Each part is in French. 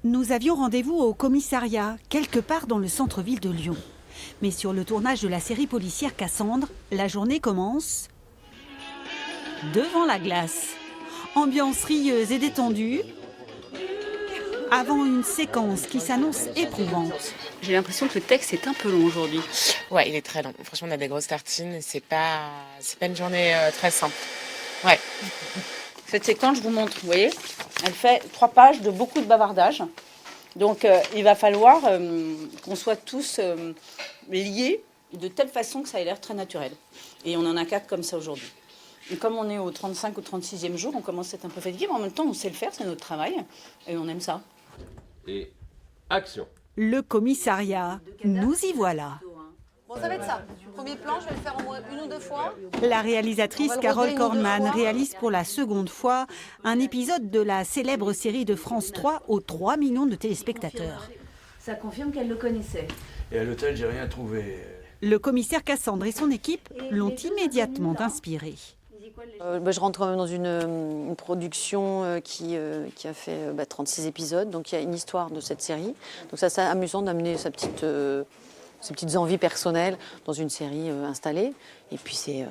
Nous avions rendez-vous au commissariat, quelque part dans le centre-ville de Lyon. Mais sur le tournage de la série policière Cassandre, la journée commence devant la glace. Ambiance rieuse et détendue, avant une séquence qui s'annonce éprouvante. J'ai l'impression que le texte est un peu long aujourd'hui. Ouais, il est très long. Franchement, on a des grosses tartines et c'est pas une journée très simple. Ouais. Cette séquence, je vous montre, vous voyez, elle fait 3 pages de beaucoup de bavardage. Donc, il va falloir qu'on soit tous liés de telle façon que ça ait l'air très naturel. Et on en a 4 comme ça aujourd'hui. Et comme on est au 35 ou 36e jour, on commence à être un peu fatigué, mais en même temps, on sait le faire, c'est notre travail, et on aime ça. Et action. Le commissariat, nous y voilà. Bon, ça va être ça. Premier plan, je vais le faire au moins 1 ou 2 fois. La réalisatrice On va le Carole redorer 1 ou 2 Kornmann fois. réalise pour la seconde fois un épisode de la célèbre série de France 3 aux 3 millions de téléspectateurs. Ça confirme qu'elle le connaissait. Et à l'hôtel, j'ai rien trouvé. Le commissaire Cassandre et son équipe l'ont immédiatement inspiré. Je rentre quand même dans une production qui a fait 36 épisodes. Donc il y a une histoire de cette série. Donc ça, c'est amusant d'amener ses petites envies personnelles dans une série installée. Et puis c'est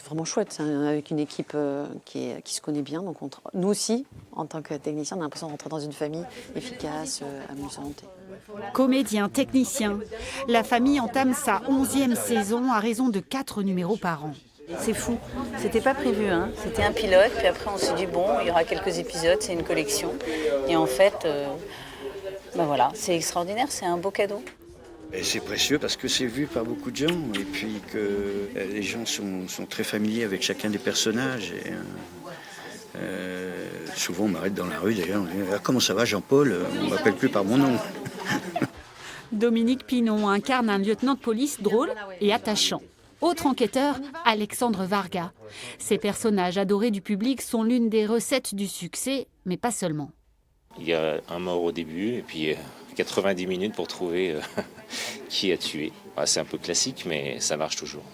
vraiment chouette, avec une équipe qui se connaît bien. Donc nous aussi, en tant que technicien, on a l'impression de rentrer dans une famille efficace, amusante. Comédien, technicien, la famille entame sa 11e saison à raison de 4 numéros par an. C'est fou, c'était pas prévu, hein. C'était un pilote, puis après on s'est dit bon, il y aura quelques épisodes, c'est une collection. Et en fait, voilà, c'est extraordinaire, c'est un beau cadeau. Et c'est précieux parce que c'est vu par beaucoup de gens et puis que les gens sont très familiers avec chacun des personnages. Et, souvent on m'arrête dans la rue d'ailleurs, on me dit « Ah, comment ça va Jean-Paul ?» On ne m'appelle plus par mon nom. Dominique Pinon incarne un lieutenant de police drôle et attachant. Autre enquêteur, Alexandre Varga. Ces personnages adorés du public sont l'une des recettes du succès, mais pas seulement. Il y a un mort au début et puis 90 minutes pour trouver qui a tué. C'est un peu classique, mais ça marche toujours.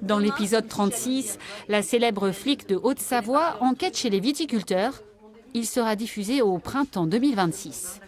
Dans l'épisode 36, la célèbre flic de Haute-Savoie enquête chez les viticulteurs. Il sera diffusé au printemps 2026.